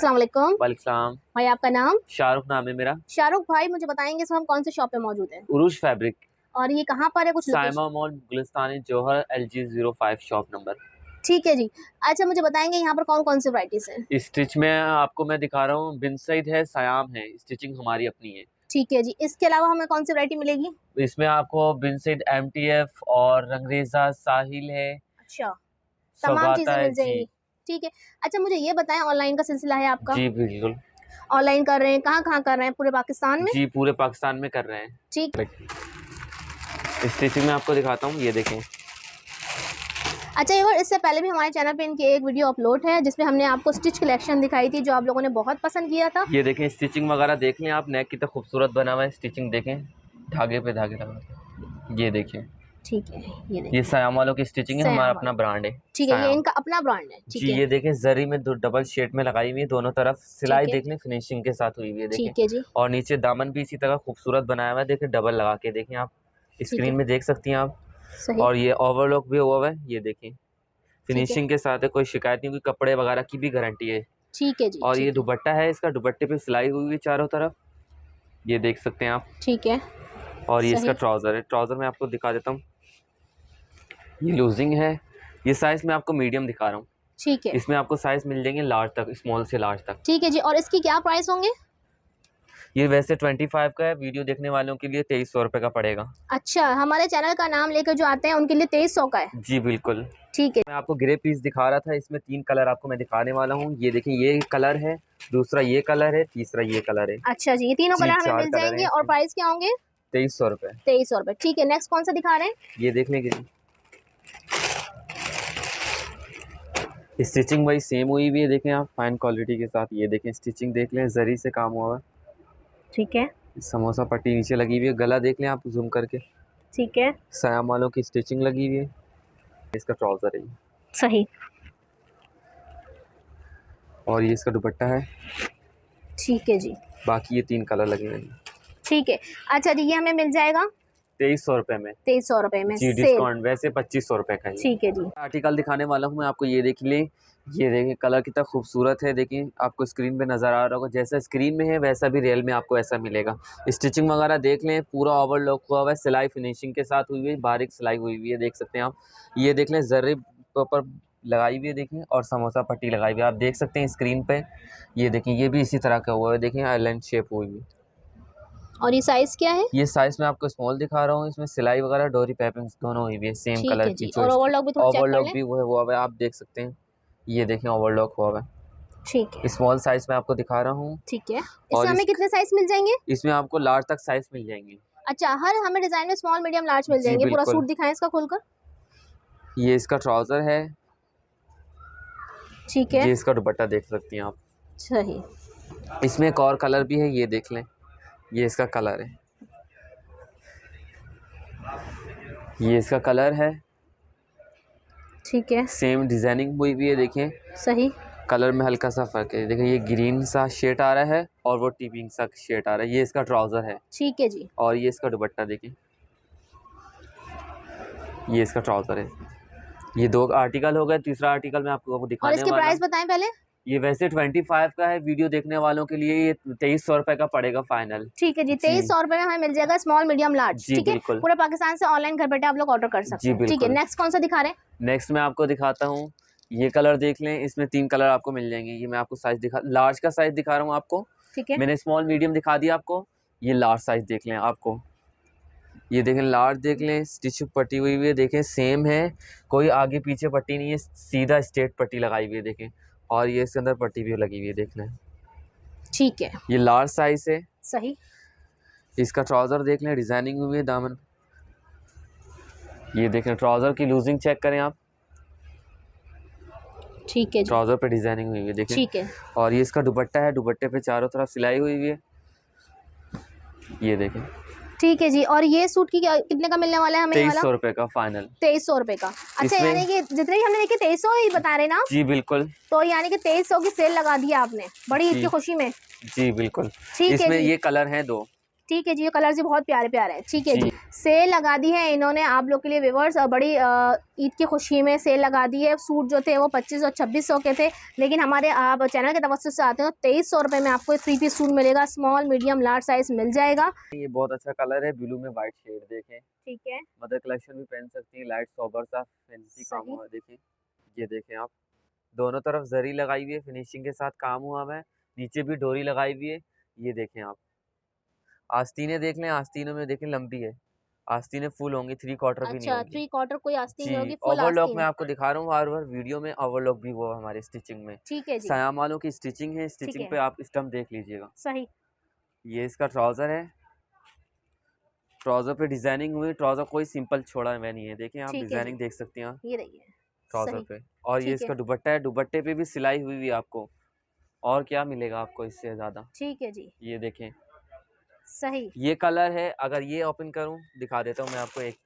अस्सलाम वालेकुम। वालेकुम। भाई आपका नाम? शाहरुख नाम है मेरा। शाहरुख भाई, मुझे बताएंगे हम कौन से शॉप पे मौजूद हैं? उरुज फैब्रिक, और ये कहाँ पर है, कुछ लोकेशन? साइमा मॉल, गुलिस्तानी, जौहर, LG 05 शॉप नंबर। ठीक है जी। अच्छा, मुझे बताएंगे यहाँ पर कौन कौन से वैरायटीज हैं? स्टिच में आपको मैं दिखा रहा हूँ, बिन सईद है, सयाम है, स्टिचिंग हमारी अपनी है। ठीक है जी। इसके अलावा हमें कौन सी वैरायटी मिलेगी? इसमें आपको बिन सईद, MTF और रंगरेजा, साहिल है, अच्छा, तमाम सौगाता चीजें है मिल जी। जाएंगी। ठीक है। अच्छा, मुझे ये बताएं, ऑनलाइन का सिलसिला है आपका? जी बिल्कुल। ऑनलाइन कर रहे हैं, कहाँ कहाँ कर रहे हैं, पूरे पाकिस्तान में? जी पूरे पाकिस्तान में कर रहे हैं। ठीक। स्टिचिंग में आपको दिखाता हूँ, ये देखें। अच्छा, एक और इससे पहले भी हमारे चैनल पे इनकी एक वीडियो अपलोड है जिसमें हमने आपको स्टिच कलेक्शन दिखाई थी, जो आप लोगों ने बहुत पसंद किया था। ये देखें, स्टिचिंग वगैरह देख लें आप, नेक कितना खूबसूरत बना हुआ है, स्टिचिंग देखें, धागे पे धागे लगा के। ये देखिए, ठीक है, ये ये देखिए। सयाम वालों की स्टिचिंग है, हमारा सयाम अपना वाला। ब्रांड है ठीक है, ये सयाम। इनका अपना ब्रांड है। ठीक जी है। ये देखें, जरी में दो डबल शेड में लगाई हुई है, दोनों तरफ सिलाई ठीक है। देख लें, फिनिशिंग के साथ हुई हुई है देखें। ठीक है जी। और नीचे दामन भी इसी तरह खूबसूरत बनाया हुआ है, देखें डबल लगा के, देखें आप ठीक है। स्क्रीन में देख सकती हैं आप। सही। और ये ओवरलॉक भी हुआ हुआ है, ये देखें, ठीक है। फिनिशिंग के साथ है, कोई शिकायत नहीं, कोई कपड़े वगैरह की भी गारंटी है। ठीक है जी। और ये ठीक है। दुपट्टा है, इसका दुपट्टे पे सिलाई हुई हुई है चारों तरफ, ये देख सकते हैं आप। ठीक है। और ये इसका सही। ट्राउज़र है, ट्राउज़र मैं आपको दिखा देता हूँ, ये लूजिंग है। ये साइज़ मैं आपको मीडियम दिखा रहा हूँ, ठीक है। इसमें आपको साइज़ मिल जाएंगे लार्ज तक, स्मॉल से लार्ज तक। ठीक है जी। और इसकी क्या प्राइस होंगे? ये वैसे 25 का है, वीडियो देखने वालों के लिए 2300 रुपये का पड़ेगा। अच्छा, हमारे चैनल का नाम लेकर जो आते हैं उनके लिए 2300 का है? जी बिल्कुल। ठीक है। मैं आपको ग्रे पीस दिखा रहा था, इसमें 3 कलर आपको मैं दिखाने वाला हूँ, ये देखिए, ये कलर है, दूसरा ये कलर है, तीसरा ये कलर है। अच्छा जी, ये तीनों जी कलर हमें 4 मिल कलर जाएंगे हैं और इसमें। प्राइस क्या होंगे? 2300 रुपये। 2300 रुपये। ठीक है, नेक्स्ट कौन सा दिखा रहे हैं? ये देख लेंगे जी, स्टिचिंग वही सेम हुई हुई है, देखें आप, फाइन क्वालिटी के साथ। ये देखें, स्टिचिंग देख लें, जरी से काम हुआ है। ठीक है। समोसा पट्टी नीचे लगी हुई है, गला देख लें आप जूम करके, ठीक है। सयाम वालों की स्टिचिंग लगी हुई है। इसका ट्राउज़र है ये। सही। और ये इसका दुपट्टा है। ठीक है जी। बाकी ये 3 कलर लगे हुए हैं। ठीक है। अच्छा जी, ये हमें मिल जाएगा 2300 रुपये में। 2300 रुपये में जी सेल। डिस्काउंट, वैसे 2500 रुपये का ही। ठीक है जी। आर्टिकल दिखाने वाला हूँ मैं आपको, ये देख लें, ये देखें कलर कितना खूबसूरत है, देखिए आपको स्क्रीन पे नज़र आ रहा होगा, जैसा स्क्रीन में है वैसा भी रियल में आपको ऐसा मिलेगा। स्टिचिंग वगैरह देख लें, पूरा ओवरलॉक हुआ हुआ है, सिलाई फिनिशिंग के साथ हुई हुई, बारीक सिलाई हुई हुई है, देख सकते हैं आप। ये देख लें, जर्री ऊपर लगाई हुई है देखिए, और समोसा पट्टी लगाई हुई है, आप देख सकते हैं स्क्रीन पे। ये देखें, ये भी इसी तरह का हुआ है, देखें आइलैंड शेप हुई हुई। और ये साइज क्या है? ये साइज में आपको स्मॉल दिखा रहा हूँ, इसमें सिलाई वगैरह डोरी पाइपिंग दोनों हुई हुई है, सेम ठीक कलर है की। जी। जो और ओवरलॉक भी थोड़ा चेक कर ओवरलॉक लें। भी हुआ हुआ है, आप देख सकते हैं, ये देखें ओवरलॉक हुआ हुआ है। ठीक है। स्मॉल साइज में आपको दिखा रहा हूँ। ठीक है। और इसमें हमें कितने साइज मिल जाएंगे? इसमें आपको लार्ज तक साइज मिल जाएंगे। अच्छा, हर हमें डिजाइन में स्मॉल मीडियम लार्ज मिल जी जाएंगे। पूरा बिल्कुल। सूट दिखाएं इसका खोलकर। ये इसका ट्राउज़र है, ठीक है। ये इसका दुपट्टा देख सकती हैं आप। सही। इसमें एक और कलर भी है, ये देख लें, ये इसका कलर है, ये इसका कलर है। ठीक है। सेम डिजाइनिंग हुई भी है, देखें सही। कलर में हल्का सा फ़र्क है, देखिए ये ग्रीन सा शेड आ रहा है और वो टी पिंक सा शेड आ रहा है। ये इसका ट्राउज़र है। ठीक है जी। और ये इसका दुपट्टा देखें, ये इसका ट्राउज़र है। ये 2 आर्टिकल हो गए, तीसरा आर्टिकल मैं आपको और दिखाने इसके वाला प्राइस हूँ। बताएं पहले। ये वैसे 25 का है, वीडियो देखने वालों के लिए ये 2300 रुपये का पड़ेगा फाइनल। ठीक है जी। जी 2300 रुपये में हमें मिल जाएगा स्मॉल मीडियम लार्ज। जी ठीक है। बिल्कुल। पूरे पाकिस्तान से ऑनलाइन घर बैठे आप लोग ऑर्डर कर सकते जी हैं। ठीक है, बिल्कुल। नेक्स्ट कौन सा दिखा रहे हैं? नेक्स्ट मैं आपको दिखाता हूँ, ये कलर देख लें, इसमें 3 कलर आपको मिल जाएंगे। ये मैं आपको साइज लार्ज का साइज दिखा रहा हूँ आपको, ठीक है। मैंने स्मॉल मीडियम दिखा दिया आपको। ये लार्ज साइज देख लें आपको, ये देखें लार्ज देख लें, स्टिच पट्टी हुई हुई है, देखें सेम है, कोई आगे पीछे पट्टी नहीं है, सीधा स्ट्रेट पट्टी लगाई हुई है देखें। और ये इसके अंदर पट्टी भी लगी हुई है, देख लें। ठीक है। ये लार्ज साइज है। सही। इसका ट्राउज़र देख लें, डिज़ाइनिंग हुई है दामन, ये देखें ट्राउज़र की लूजिंग चेक करें आप, ठीक है जी। ट्राउज़र पे डिज़ाइनिंग हुई हुई है देखें। ठीक है। और ये इसका दुपट्टा है, दुपट्टे पे चारों तरफ सिलाई हुई हुई है, ये देखें। ठीक है जी। और ये सूट की कितने का मिलने वाला है हमें? ये वाला 2300 रुपये का फाइनल। 2300 रुपये का। अच्छा, इसमें यानी कि जितने भी हमने देखे 2300 ही बता रहे ना आप? जी बिल्कुल। तो यानी कि 2300 की सेल लगा दी आपने बड़ी ईद जी की खुशी में। जी बिल्कुल। ठीक है इसमें जी। ये कलर हैं 2, ठीक है जी, ये कलर्स भी बहुत प्यारे प्यारे हैं। ठीक है जी, जी सेल लगा दी है इन्होंने आप लोग के लिए व्यूअर्स, बड़ी ईद की खुशी में सेल लगा दी है। सूट जो थे वो 2500 2600 के थे, लेकिन हमारे आप चैनल के तवज्जुह से आते हो 2300 रुपये में आपको 3 पीस सूट मिलेगा। स्मॉल मीडियम लार्ज साइज मिल जाएगा। ये बहुत अच्छा कलर है, ब्लू में वाइट शेड देखें। ठीक है, मदर कलेक्शन भी पहन सकती हैं, लाइट सोबर सा फैंसी काम सही। हुआ है देखें। ये देखें आप, दोनों तरफ जरी लगाई हुई है, फिनिशिंग के साथ काम हुआ हुआ है, नीचे भी डोरी लगाई हुई है। ये देखें आप, आस्तीनें देख लें, आस्तीनों में देखें लंबी है, आस्तीनें फुल होंगी, 3/4 भी नहीं अच्छा, होंगी। 3/4 कोई आस्तीन जी, नहीं होगी, फुल ओवरलॉक आस्तीन मैं है। आपको दिखा रहा हूँ बार बार वीडियो में, ओवरलॉक भी वो हमारे स्टिचिंग में। ठीक है जी, सयाम वालों की स्टिचिंग है, ठीक स्टिचिंग है, पे आप स्टम्प देख लीजिएगा। सही। ये इसका ट्राउजर है, ट्राउजर पे डिजाइनिंग हुई, ट्राउजर कोई सिंपल छोड़ा हुआ नहीं है, देखें आप ठीक है जी, डिजाइनिंग देख सकते हैं ये रही है, ट्राउजर सही। पे। और ये ठीक है, इसका दुपट्टा है, दुपट्टे पे भी सिलाई हुई हुई है आपको, और क्या मिलेगा आपको इससे ज्यादा। ठीक है जी, ये देखें, सही। ये कलर है, अगर ये ओपन करूं दिखा देता हूं मैं आपको एक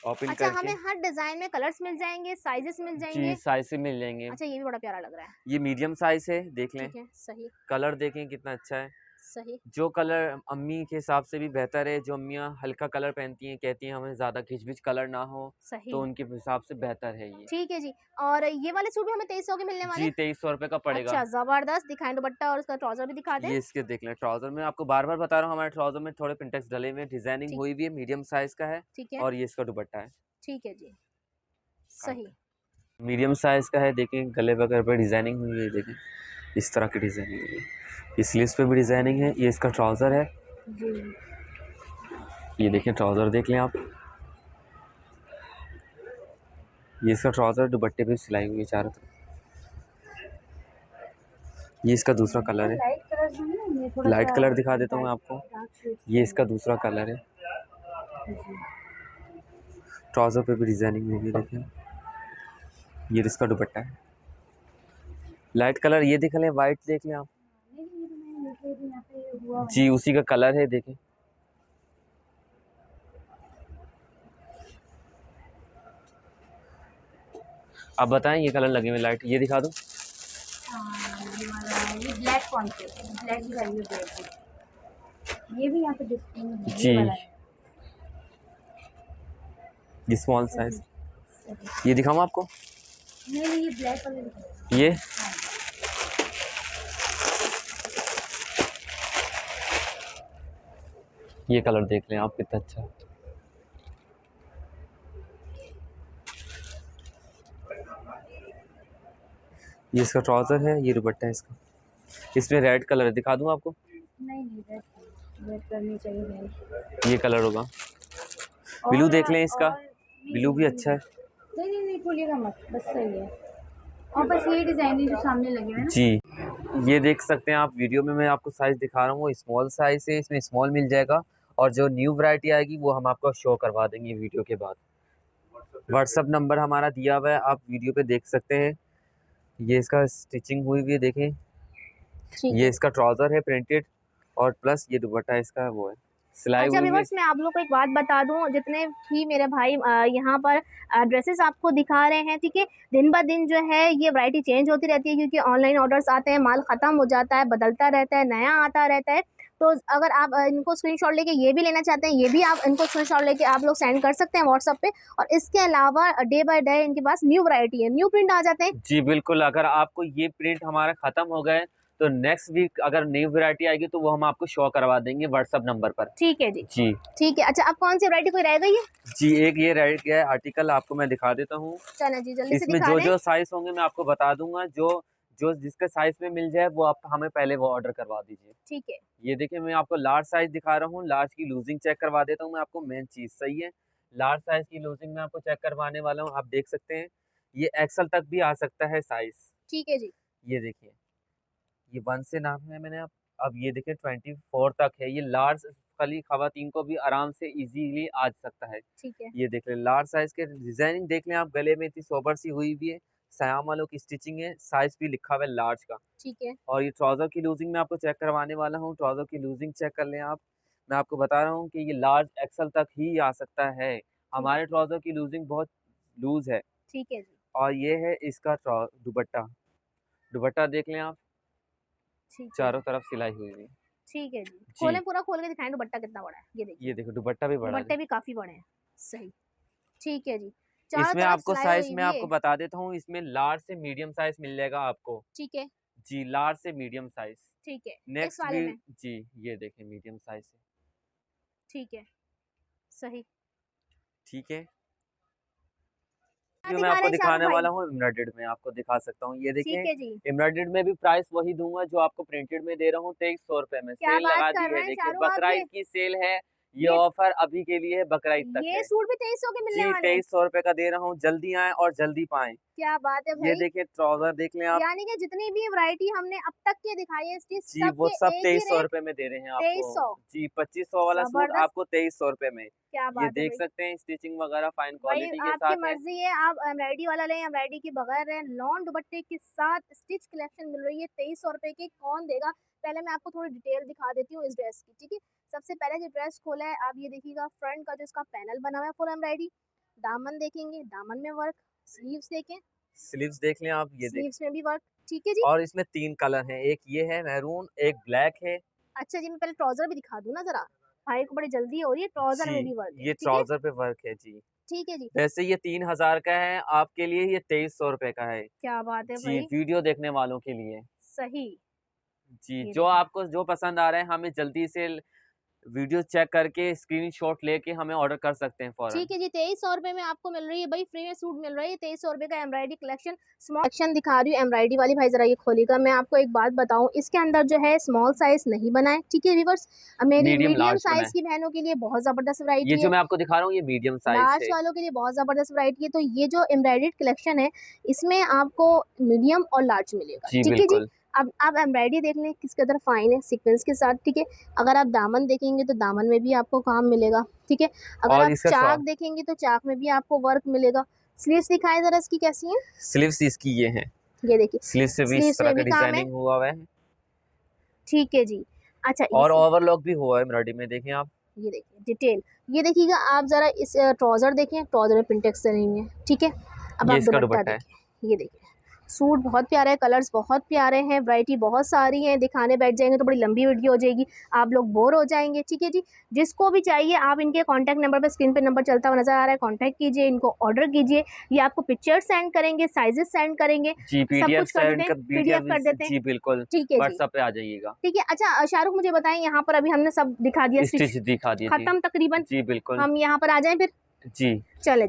ओपन अच्छा, करके। हमें हर डिज़ाइन में कलर्स मिल जाएँगे, साइज़ेस मिल जी जाएँगे। साइज से मिल जाएंगे। अच्छा, ये भी बड़ा प्यारा लग रहा है। ये मीडियम साइज है, देख लें, ठीक है, सही, कलर देखें कितना अच्छा है। सही, जो कलर अम्मी के हिसाब से भी बेहतर है, जो अम्मियाँ हल्का कलर पहनती हैं, कहती हैं हमें ज़्यादा घिच-पिच कलर ना हो, सही। तो उनके हिसाब से बेहतर है ये। ठीक है जी, और ये वाले सूट भी हमें 2300 के मिलने वाले जी, हैं? 2300 रुपए का पड़ेगा। अच्छा, ज़बरदस्त, दिखाएँ दुपट्टा और उसका ट्राउज़र भी दिखा दें। ये इसके देख लें ट्राउज़र में आपको बार-बार बता रहा हूँ, हमारे ट्राउज़र में थोड़े पिंटेक्स डले हुए हैं, डिज़ाइनिंग ठीक हुई हुई है, मीडियम साइज़ का है, ठीक है, और ये इसका दुपट्टा है। ठीक है जी, काट सही। मीडियम साइज़ का है, देखें गले वगैरह पे डिज़ाइनिंग हुई है, देखें इस तरह की डिज़ाइनिंग हुई है। स्लीव्स पे भी डिज़ाइनिंग है, ये इसका ट्राउज़र है, जी, ये देखें ट्राउज़र देख लें आप। ये इसका ट्राउज़र, दुपट्टे पे सिलाई हुई है चारों तरफ। ये इसका दूसरा कलर है, लाइट कलर्स में ना ये थोड़ा लाइट सा कलर दिखा देता हूँ मैं डार्क आपको। डार्क शेड्स ये में इसका दूसरा कलर है, है। जी, ट्राउज़र पे भी डिज़ाइनिंग हुई है, देखें। ये इसका दुपट्टा है, लाइट कलर ये देख लें, वाइट देख लें आप। नहीं, ये तो मैं देख रही थी यहाँ पे हुआ हुआ जी, है। उसी का कलर है, देखें। आप बताएं, ये कलर लगे हुए लाइट, ये दिखा दूँ। ये वाला ये ब्लैक कौन से ब्लैक दिखाइए, ब्लैक ये भी यहाँ पे डिस्प्ले में है, ये जी, वाला है। ये स्मॉल सही, साइज, सही। ये दिखाऊँ आपको। नहीं नहीं, ये ब्लैक वाला दिखाइए। ये हाँ, ये कलर देख लें आप, कितना अच्छा है। ये इसका ट्राउज़र है, ये दुपट्टा है इसका। इसमें रेड कलर है, दिखा दूँ आपको। नहीं नहीं, रेड करनी चाहिए रेड। ये कलर होगा, ब्लू और देख लें इसका, नहीं ब्लू भी नहीं अच्छा है। नहीं नहीं नहीं, खोलिएगा मत, बस सही है। और बस ये डिज़ाइन है जो सामने लगे हुए हैं ना। जी, ये देख सकते हैं आप, वीडियो में मैं आपको साइज़ दिखा रहा हूँ, वो स्मॉल साइज़ है, इसमें स्मॉल मिल जाएगा, और जो न्यू वैरायटी आएगी वो हम आपको शो करवा देंगे वीडियो के बाद। व्हाट्सअप नंबर हमारा दिया हुआ है, आप वीडियो पे देख सकते हैं। ये इसका स्टिचिंग हुई हुई है, देखें। ठीक ये है। इसका ट्राउज़र है प्रिंटेड, और प्लस ये दुपट्टा इसका वो है, सिलाई अच्छा हुई हुई है। व्यूअर्स, मैं आप लोग को एक बात बता दूं, जितने भी मेरे भाई यहाँ पर ड्रेसेस आपको दिखा रहे हैं, ठीक है, दिन ब दिन जो है ये वैरायटी चेंज होती रहती है, क्योंकि ऑनलाइन ऑर्डर्स आते हैं, माल ख़त्म हो जाता है, बदलता रहता है, नया आता रहता है। तो अगर आप इनको स्क्रीनशॉट लेके ये भी लेना चाहते हैं, ये भी आप इनको स्क्रीनशॉट लेके आप लोग सेंड कर सकते हैं व्हाट्सअप पे। और इसके अलावा डे बाय डे इनके पास न्यू वैरायटी है, न्यू प्रिंट आ जाते हैं। जी बिल्कुल, अगर आपको ये प्रिंट हमारा ख़त्म हो गए, तो नेक्स्ट वीक अगर न्यू वैरायटी आएगी तो वो हम आपको शो करवा देंगे व्हाट्सअप नंबर पर। ठीक है जी, जी। ठीक है। अच्छा, अब कौन सी वैरायटी कोई रह गई है? जी, एक ये रह गया है आर्टिकल, आपको मैं दिखा देता हूँ। चलो जी, जल्दी से इसमें दिखा दें। जो-जो साइज़ होंगे मैं आपको बता दूँगा, जो जो जिसके साइज़ में मिल जाए वो आप हमें पहले वो ऑर्डर करवा दीजिए। ठीक है, ये देखिए, मैं आपको लार्ज साइज़ दिखा रहा हूँ, लार्ज की लूज़िंग चेक करवा देता हूँ मैं आपको, मेन चीज़ सही है। लार्ज साइज़ की लूज़िंग मैं आपको चेक करवाने वाला हूँ, आप देख सकते हैं। ये एक्सेल तक भी आ सकता है साइज़। ठीक है जी, ये देखिए, ये 1 से नापा है मैंने, अब ये देखिए 24 तक है, ये लार्ज खाली ख़वातीन को भी आराम से इज़िली आ सकता है। ठीक है, ये देख लें, लार्ज साइज़ के डिज़ाइनिंग देख लें आप, गले में इतनी सोबर सी हुई हुई है, सयाम वालों की स्टिचिंग है, साइज़ भी लिखा हुआ है लार्ज का। ठीक है, और ये ट्राउज़र की लूज़िंग मैं आपको चेक करवाने वाला हूँ, ट्राउज़र की लूज़िंग चेक कर लें आप। मैं आपको बता रहा हूँ कि ये लार्ज एक्सेल तक ही आ सकता है, ठीक है, हमारे ट्राउज़र की लूज़िंग बहुत लूज़ है। ठीक है जी, और ये है इसका दुपट्टा, दुपट्टा देख लें आप, ठीक है चारों जी, तरफ सिलाई हुई हुई है। ठीक है जी, जी खोलें, पूरा खोल के दिखाएं दुपट्टा कितना बड़ा है, ये देखिए ये देखो दुपट्टा भी बड़ा है। दुपट्टे भी काफी बड़े हैं। सही, ठीक है जी, चारों इसमें तरफ आपको सिलाई साइज हुई मैं हुई आपको है। बता देता हूँ, इसमें लार्ज से मीडियम साइज मिल जाएगा आपको। ठीक है, जी लार्ज से मीडियम साइज। ठीक है, इस नेक्स्ट वाले भी में जी ये देखें मीडियम साइज है। ठीक है, सही। ठीक है, क्या जो मैं दिखा रहे आपको हैं शाहरुख दिखाने भाई? वाला हूँ एम्ब्रॉयडर्ड में आपको दिखा सकता हूँ। ये ठीक देखें है जी, एम्ब्रॉयडर्ड में भी प्राइस वही दूंगा जो आपको प्रिंटेड में दे रहा हूँ, 2300 रुपए में क्या सेल बात लगा दी कर रहे है। हैं देखिए शाहरुख आप, बकरा ईद की सेल है, ये ये ऑफर अभी के लिए है, बकरा ईद तक ये है। सूट भी 2300 के मिलने जी वाले हैं? 2300 रुपए का दे रहा हूँ, जल्दी आए और जल्दी पाएं। क्या बात है ये भाई, देखिए ट्राउजर देख लें आप। यानी कि जितनी भी वैरायटी हमने अब तक के दिखाई है स्टिच, जी वो सबके सब एक ही 2300 रुपए रेट में दे रहे हैं आपको। 2300। जी 2500 वाला सूट जबरदस्त, आपको 2300 रुपए में। क्या ये बात है देख भाई। सकते हैं स्टिचिंग वगैरह फाइन भाई क्वालिटी के आपकी साथ है। मर्जी है, आप एम्ब्रॉयडरी वाला लें, एम्ब्रॉयडरी के बगैर लें, लॉन दुपट्टे के साथ स्टिच कलेक्शन मिल रही है 2300 रुपए की। कौन देगा? पहले मैं आपको थोड़ी डिटेल दिखा देती हूँ इस ड्रेस की, ठीक है। सबसे पहले जो ड्रेस खोला है आप, ये देखिएगा फ्रंट का जो इसका पैनल बना हुआ है फुल एम्ब्रॉयडरी। दामन देखेंगे, दामन में वर्क। स्लीव्स देखें, स्लीव्स देख लें आप, ये देख। स्लीव्स में भी वर्क। ठीक है जी। और इसमें 3 कलर हैं, एक ये है मैरून, एक ब्लैक है। अच्छा जी, मैं पहले ट्राउजर भी दिखा दूँ ना जरा, भाई को बड़ी जल्दी हो रही है, ट्राउजर जी में भी वर्क है, ये ठीक है। ट्राउजर पे वर्क है जी। ठीक है जी, वैसे ये 3000 का है, आपके लिए ये 2300 रुपए का है। क्या बात है जी भाई, वीडियो देखने वालों के लिए। सही। जी ये जो देखिए, आपको जो पसंद आ रहा है हमें जल्दी से वीडियो चेक करके स्क्रीनशॉट लेके हमें ऑर्डर कर सकते हैं फौरन। ठीक है जी, 2300 रुपए में आपको मिल रही है भाई, फ्री में सूट मिल रहा है 2300 रुपए का। एम्ब्रॉयडरी कलेक्शन स्मॉल सेक्शन दिखा रही हूँ एम्ब्रॉयडरी वाली, भाई जरा ये खोलेगा। मैं आपको एक बात बताऊं, इसके अंदर जो है स्मॉल साइज नहीं बना है, ठीक है व्यूअर्स। मेरी मीडियम मीडियम लार्ज बनाए। साइज की बहनों के लिए बहुत जबरदस्त ये वैरायटी जो है, मैं आपको दिखा रहा हूँ ये मीडियम साइज लार्ज है। वालों के लिए बहुत जबरदस्त वैरायटी है। तो ये जो एम्ब्रॉयडरी कलेक्शन है, इसमें आपको मीडियम और लार्ज मिलेगा, जी ठीक है जी। बिल्कुल। अब आप एम्ब्रॉयडरी देख लें किस कदर फाइन है सीक्वेंस के साथ, ठीक है। अगर आप दामन देखेंगे तो दामन में भी आपको काम मिलेगा, ठीक है। अगर और आप इसका चाक देखेंगे तो चाक में भी आपको वर्क मिलेगा। स्लीव्स दिखाएं जरा इसकी कैसी है, स्लीव्स इसकी ये है, ये देखिए, स्लीव्स से भी इस स्लीव्स तरह में का भी काम है, डिजाइनिंग हुआ हुआ है। ठीक है जी। अच्छा और इस, ओवरलॉक भी हुआ है एम्ब्रॉयडरी में, देखें आप। ये देखिए डिटेल, ये देखिएगा आप जरा इस ट्राउजर देखें, ट्राउजर में पिंटेक्स नहीं है, ठीक है। अब ये आप इसका दुपट्टा दुपट्टा है। देखें, ये देखिए सूट बहुत प्यारा है, कलर्स बहुत प्यारे हैं, वैरायटी बहुत सारी है। दिखाने बैठ जाएंगे तो बड़ी लंबी वीडियो हो जाएगी, आप लोग बोर हो जाएंगे, ठीक है जी। जिसको भी चाहिए आप इनके कांटेक्ट नंबर पर, स्क्रीन पे नंबर चलता हुआ नजर आ रहा है, कांटेक्ट कीजिए, इनको ऑर्डर कीजिए। ये आपको पिक्चर सेंड करेंगे, साइजेस सेंड करेंगे, जी सब पीडीएफ कुछ कर देते सेंड हैं, कर पीडीएफ कर पीडीएफ देते हैं, जी बिल्कुल। ठीक है जी। व्हाट्सएप पे आ जाइएगा। ठीक है, अच्छा शाहरुख मुझे बताएं, यहाँ पर अभी हमने सब दिखा दिया, स्टिच स्टिच दिखा दिए जी। खत्म तकरीबन, जी बिल्कुल। हम यहाँ पर आ जाएं फिर, जी चले।